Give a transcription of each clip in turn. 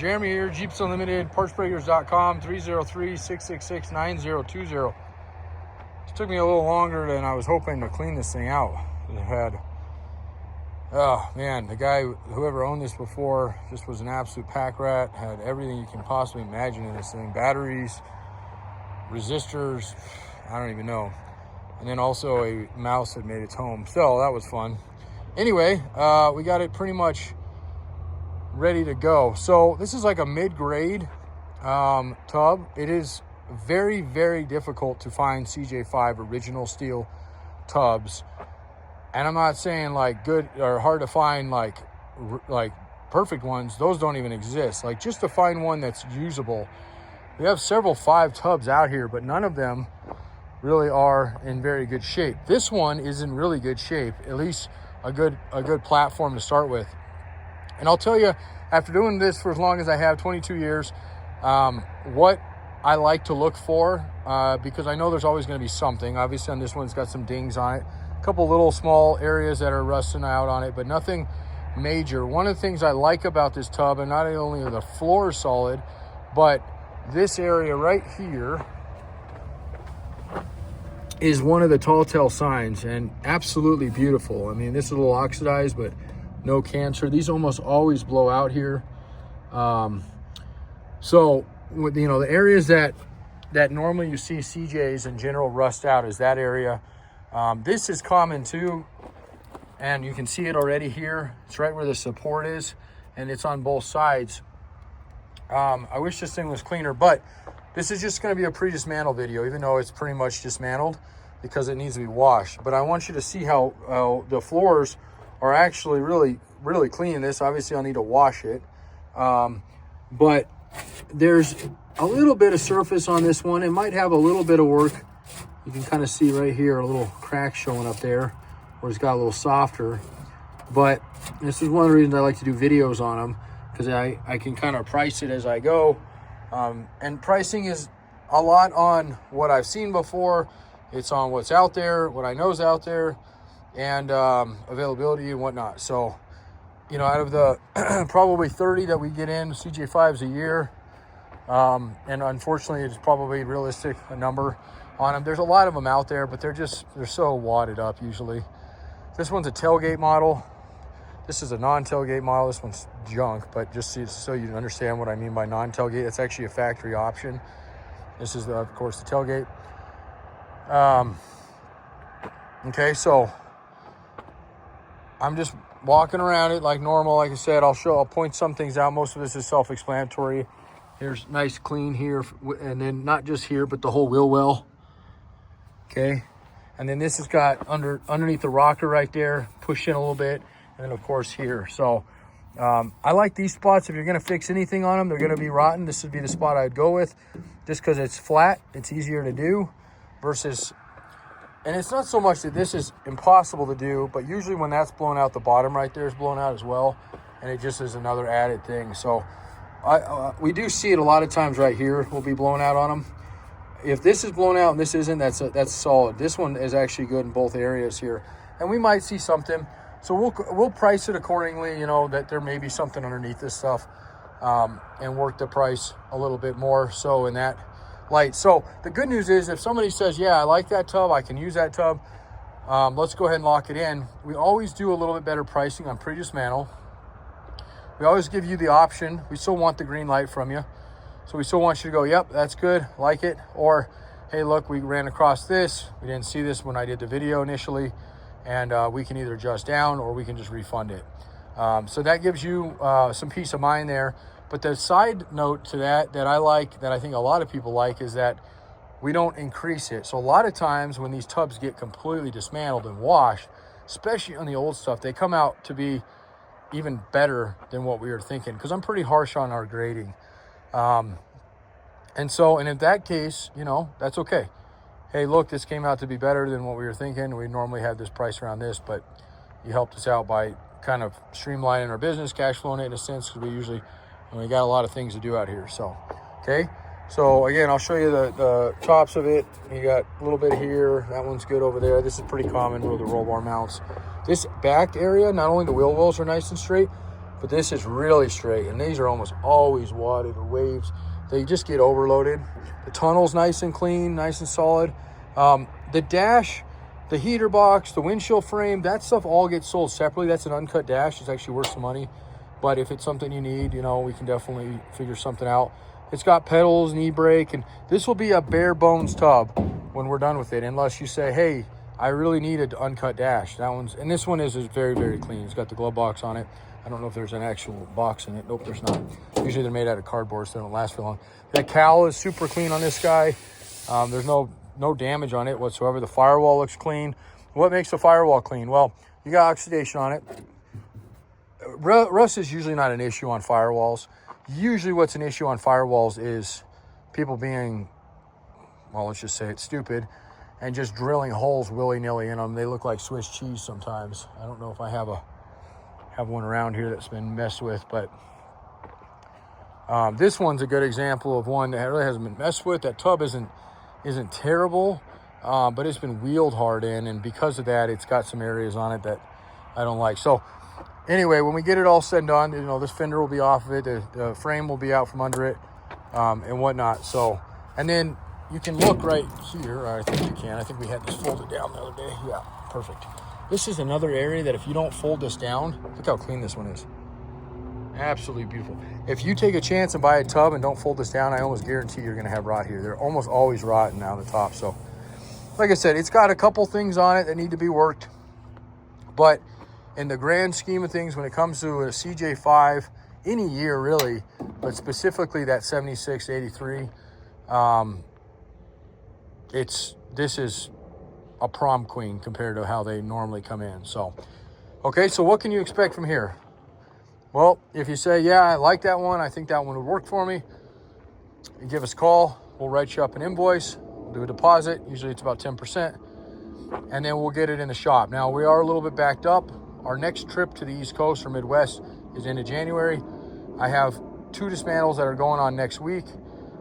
Jeremy here, Jeeps Unlimited, PartsBreakers.com, 303-666-9020. It took me a little longer than I was hoping to clean this thing out. It had, oh man, the guy, whoever owned this before, just was an absolute pack rat, had everything you can possibly imagine in this thing. Batteries, resistors, I don't even know. And then also a mouse that made its home. So that was fun. Anyway, we got it pretty much ready to go. So this is like a mid-grade tub. It is very, very difficult to find CJ5 original steel tubs. And I'm not saying like good or hard to find like perfect ones. Those don't even exist. Like just to find one that's usable. We have several 5 tubs out here, but none of them really are in very good shape. This one is in really good shape, at least a good platform to start with. And I'll tell you, after doing this for as long as I have, 22 years, what I like to look for, because I know there's always going to be something. Obviously on this one, it's got some dings on it, a couple little small areas that are rusting out on it, but nothing major. One of the things I like about this tub, and not only are the floors solid, but this area right here is one of the tall tale signs, and absolutely beautiful. I mean, this is a little oxidized, but no cancer. These almost always blow out here. So, you know, the areas that normally you see CJs in general rust out is that area. This is common too, and you can see it already here. It's right where the support is, and it's on both sides. I wish this thing was cleaner, but this is just going to be a pre-dismantle video, even though it's pretty much dismantled because it needs to be washed. But I want you to see how the floors are actually really, really clean. This, obviously, I'll need to wash it. But there's a little bit of surface on this one. It might have a little bit of work. You can kind of see right here a little crack showing up there where it's got a little softer. But this is one of the reasons I like to do videos on them, because I can kind of price it as I go. And pricing is a lot on what I've seen before. It's on what's out there, what I know is out there, and availability and whatnot. So, you know, out of the probably 30 that we get in CJ5s a year, and unfortunately it's probably realistic a number on them. There's a lot of them out there, but they're so wadded up usually. This one's a tailgate model. This is a non-tailgate model. This one's junk, but just so you understand what I mean by non-tailgate, it's actually a factory option. This is, of course, the tailgate. Okay, so I'm just walking around it like normal. Like I said, I'll point some things out. Most of this is self-explanatory. Here's nice clean here, and then not just here, but the whole wheel well. Okay, and then this has got underneath the rocker right there, push in a little bit. And then of course here. So I like these spots. If you're gonna fix anything on them, they're gonna be rotten. This would be the spot I'd go with, just because it's flat, it's easier to do versus, and it's not so much that this is impossible to do, but usually when that's blown out, the bottom right there is blown out as well, and it just is another added thing. So we do see it a lot of times right here will be blown out on them. If this is blown out and this isn't, that's solid. This one is actually good in both areas here, and we might see something. So we'll price it accordingly, you know, that there may be something underneath this stuff, and work the price a little bit more so in that light. So the good news is, if somebody says, yeah, I like that tub, I can use that tub, let's go ahead and lock it in. We always do a little bit better pricing on pre-dismantle. We always give you the option. We still want the green light from you. So we still want you to go, yep, that's good, like it. Or, hey, look, we ran across this. We didn't see this when I did the video initially. And we can either adjust down or we can just refund it. So that gives you some peace of mind there. But the side note to that I like, that I think a lot of people like, is that we don't increase it. So a lot of times when these tubs get completely dismantled and washed, especially on the old stuff, they come out to be even better than what we were thinking, because I'm pretty harsh on our grading. And in that case, you know, that's okay. Hey, look, this came out to be better than what we were thinking. We normally have this price around this, but you helped us out by kind of streamlining our business, cash flowing it in a sense, because we got a lot of things to do out here. So, okay. So again, I'll show you the tops of it. You got a little bit here. That one's good over there. This is pretty common with the roll bar mounts. This back area, not only the wheel wells are nice and straight, but this is really straight, and these are almost always wadded or waves. They just get overloaded. The tunnel's nice and clean, nice and solid. The dash, the heater box, the windshield frame, that stuff all gets sold separately. That's an uncut dash. It's actually worth some money. But if it's something you need, you know, we can definitely figure something out. It's got pedals, knee brake, and this will be a bare bones tub when we're done with it, unless you say, hey, I really need an uncut dash. And this one is very, very clean. It's got the glove box on it. I don't know if there's an actual box in it. Nope, there's not. Usually they're made out of cardboard, so they don't last for long. That cowl is super clean on this guy. There's no damage on it whatsoever. The firewall looks clean. What makes the firewall clean? Well, you got oxidation on it. Rust is usually not an issue on firewalls. Usually what's an issue on firewalls is people being, well, let's just say it's stupid, and just drilling holes willy-nilly in them. They look like Swiss cheese sometimes. I don't know if I have one around here that's been messed with, but this one's a good example of one that really hasn't been messed with. That tub isn't terrible, but it's been wheeled hard in, and because of that, it's got some areas on it that I don't like. So anyway, when we get it all said and done, you know, this fender will be off of it, the frame will be out from under it, and whatnot. So, and then you can look right here, or I think you can. I think we had this folded down the other day. Yeah, perfect. This is another area that if you don't fold this down, look how clean this one is. Absolutely beautiful. If you take a chance and buy a tub and don't fold this down, I almost guarantee you're gonna have rot here. They're almost always rotten on the top. So, like I said, it's got a couple things on it that need to be worked, but in the grand scheme of things, when it comes to a CJ5, any year really, but specifically that 76, 83, this is a prom queen compared to how they normally come in. So, okay, so what can you expect from here? Well, if you say, yeah, I like that one, I think that one would work for me, you give us a call. We'll write you up an invoice, we'll do a deposit. Usually it's about 10%, and then we'll get it in the shop. Now, we are a little bit backed up. Our next trip to the East Coast or Midwest is into January. I have 2 dismantles that are going on next week.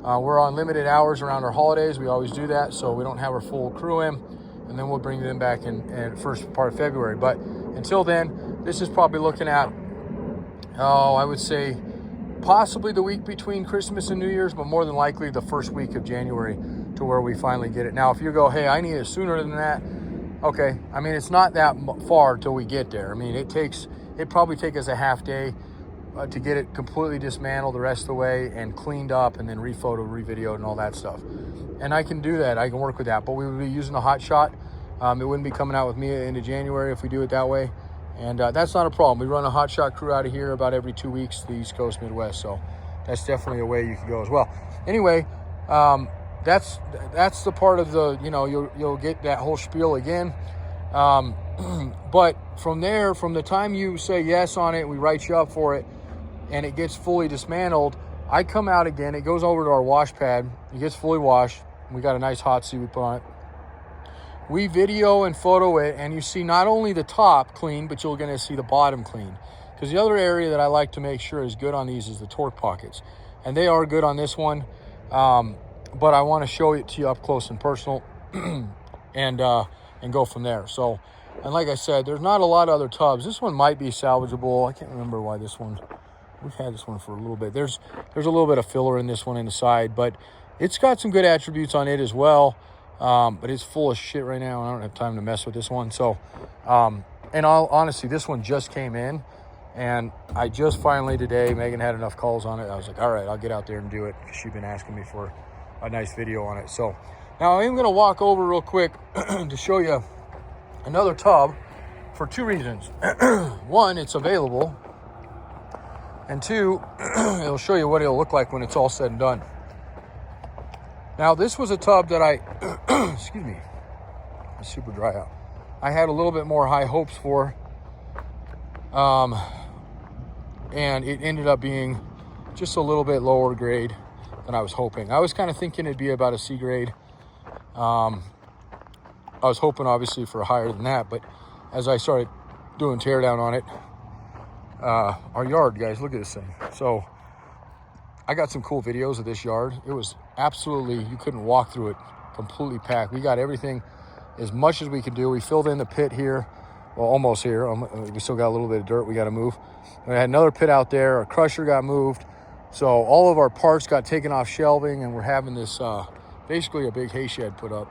We're on limited hours around our holidays. We always do that, so we don't have our full crew in, and then we'll bring them back in first part of February. But until then, this is probably looking at, I would say possibly the week between Christmas and New Year's, but more than likely the first week of January to where we finally get it. Now, if you go, hey, I need it sooner than that, okay. I mean, it's not that far till we get there. I mean, it probably take us a half day to get it completely dismantled the rest of the way and cleaned up, and then rephoto, revideoed, and all that stuff. And I can do that. I can work with that. But we would be using a hot shot. It wouldn't be coming out with me into January if we do it that way. And that's not a problem. We run a hot shot crew out of here about every 2 weeks to the East Coast, Midwest. So that's definitely a way you can go as well. Anyway, that's the part of the, you know, you'll get that whole spiel again. But from there, from the time you say yes on it, we write you up for it, and it gets fully dismantled, I come out again, it goes over to our wash pad, it gets fully washed, we got a nice hot seat we put on it. We video and photo it, and you see not only the top clean, but you're gonna see the bottom clean. Because the other area that I like to make sure is good on these is the torque pockets. And they are good on this one, but I wanna show it to you up close and personal and go from there. So, and like I said, there's not a lot of other tubs. This one might be salvageable. I can't remember why this one, we've had this one for a little bit. There's a little bit of filler in this one in the side, but it's got some good attributes on it as well. But it's full of shit right now, and I don't have time to mess with this one. So, and honestly, this one just came in, and I just finally today, Megan had enough calls on it. I was like, all right, I'll get out there and do it, because she's been asking me for a nice video on it. So now I'm going to walk over real quick to show you another tub for 2 reasons. 1, it's available, and 2, it'll show you what it'll look like when it's all said and done. Now, this was a tub that I, excuse me, it's super dry out. I had a little bit more high hopes for, and it ended up being just a little bit lower grade than I was hoping. I was kind of thinking it'd be about a C grade. I was hoping, obviously, for higher than that, but as I started doing teardown on it, our yard, guys, look at this thing. So I got some cool videos of this yard. It was absolutely, you couldn't walk through it, completely packed. We got everything as much as we could do. We filled in the pit here Well, almost here. We still got a little bit of dirt we got to move. We had another pit out there. Our crusher got moved. So all of our parts got taken off shelving, and we're having this basically a big hay shed put up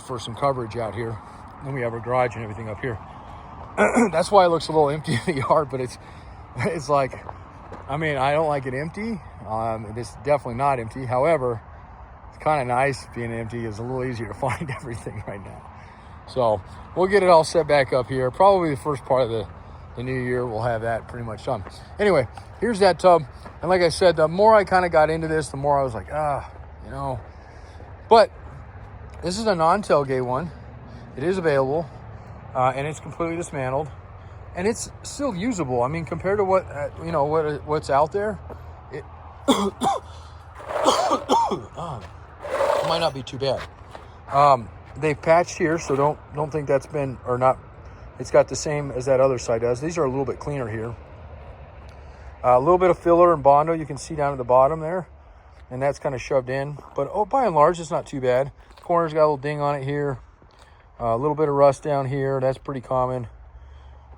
for some coverage out here. Then we have our garage and everything up here. That's why it looks a little empty in the yard, but it's like, I mean, I don't like it empty. It's definitely not empty. However, it's kind of nice being empty. It's a little easier to find everything right now. So we'll get it all set back up here. Probably the first part of the new year, we'll have that pretty much done. Anyway, here's that tub. And like I said, the more I kind of got into this, the more I was like, you know. But this is a non-tailgate one. It is available, and it's completely dismantled. And it's still usable. I mean, compared to what, what's out there, it might not be too bad. They've patched here, so don't think that's been, or not, it's got the same as that other side does. These are a little bit cleaner here. A little bit of filler and Bondo you can see down at the bottom there, and that's kind of shoved in. But by and large, it's not too bad. Corner's got a little ding on it here. A little bit of rust down here. That's pretty common.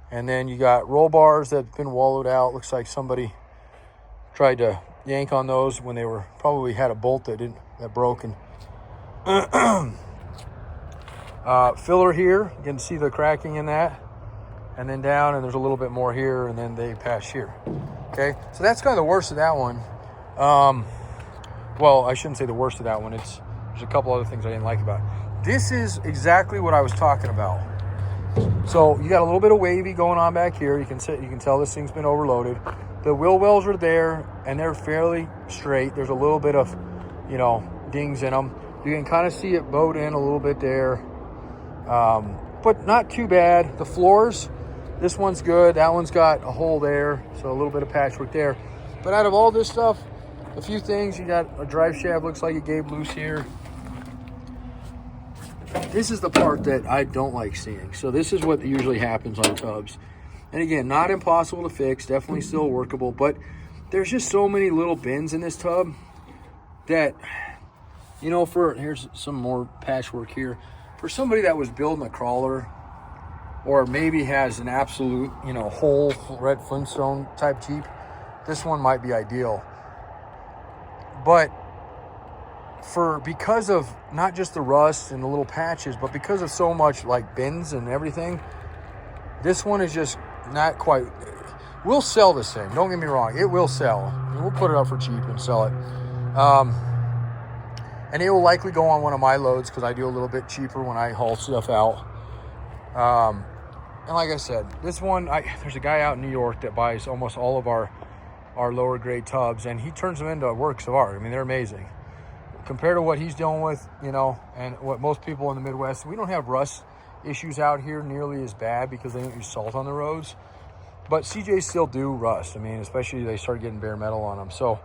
And then you got roll bars that have been wallowed out. Looks like somebody tried to yank on those when they were probably had a bolt that broke. And filler here, you can see the cracking in that, and then down, and there's a little bit more here, and then they patch here. Okay, so that's kind of the worst of that one. Well, I shouldn't say the worst of that one. There's a couple other things I didn't like about it. This is exactly what I was talking about. So you got a little bit of wavy going on back here. You can tell this thing's been overloaded. The wheel wells are there, and they're fairly straight. There's a little bit of, dings in them. You can kind of see it bowed in a little bit there. But not too bad. The floors, this one's good. That one's got a hole there, so a little bit of patchwork there. But out of all this stuff, a few things. You got a drive shaft, looks like it gave loose here. This is the part that I don't like seeing. So this is what usually happens on tubs. And again, not impossible to fix, definitely still workable, but there's just so many little bends in this tub that, here's some more patchwork here. For somebody that was building a crawler, or maybe has an absolute, whole red Flintstone type Jeep, this one might be ideal. But because of not just the rust and the little patches, but because of so much like bends and everything, this one is just not quite. We'll sell this thing, don't get me wrong, it will sell. We'll put it up for cheap and sell it. And it will likely go on one of my loads because I do a little bit cheaper when I haul stuff out. And like I said, this one, there's a guy out in New York that buys almost all of our lower grade tubs, and he turns them into works of art. I mean, they're amazing. Compared to what he's dealing with, and what most people in the Midwest, we don't have rust issues out here nearly as bad because they don't use salt on the roads. But CJs still do rust. I mean, especially they start getting bare metal on them. So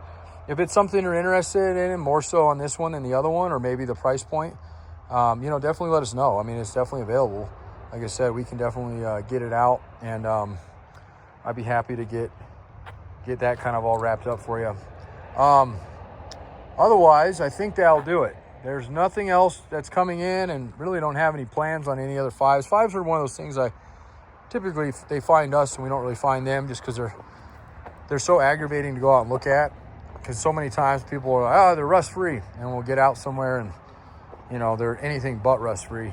if it's something you're interested in, more so on this one than the other one, or maybe the price point, definitely let us know. I mean, it's definitely available. Like I said, we can definitely get it out, and I'd be happy to get that kind of all wrapped up for you. Otherwise, I think that'll do it. There's nothing else that's coming in, and really don't have any plans on any other fives. Fives are one of those things typically they find us and we don't really find them, just because they're so aggravating to go out and look at. Because so many times people are like, they're rust free, and we'll get out somewhere and they're anything but rust free.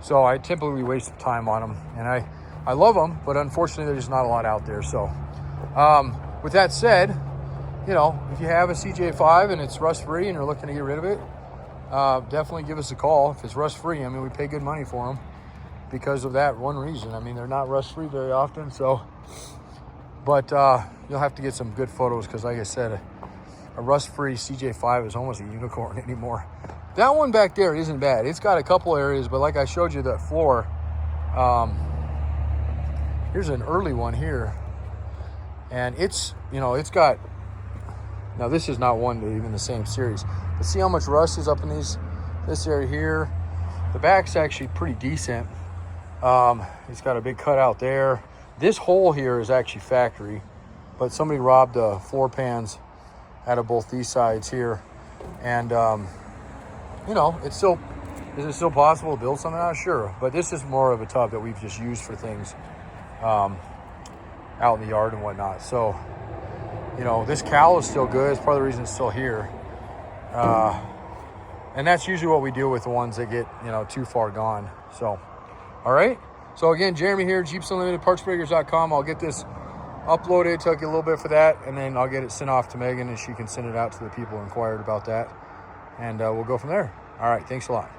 So I typically waste time on them, and I love them, but unfortunately there's not a lot out there. So with that said, if you have a CJ5 and it's rust free and you're looking to get rid of it, definitely give us a call. If it's rust free, I mean, we pay good money for them because of that one reason. I mean, they're not rust free very often. So, but you'll have to get some good photos, because like I said, a rust free CJ5 is almost a unicorn anymore. That one back there isn't bad. It's got a couple areas, but like I showed you that floor, here's an early one here, and it's got. Now, this is not one to even the same series. But see how much rust is up in this area here? The back's actually pretty decent. It's got a big cutout there. This hole here is actually factory, but somebody robbed the floor pans out of both these sides here. And, it's still Is it still possible to build something out? Sure, but this is more of a tub that we've just used for things out in the yard and whatnot. So, you know, this cowl is still good. It's part of the reason it's still here. And that's usually what we do with the ones that get, you know, too far gone. So, all right. So again, Jeremy here, Jeeps Unlimited, PartsBreakers.com. I'll get this uploaded, took a little bit for that, and then I'll get it sent off to Megan, and she can send it out to the people who inquired about that. And we'll go from there. All right, thanks a lot.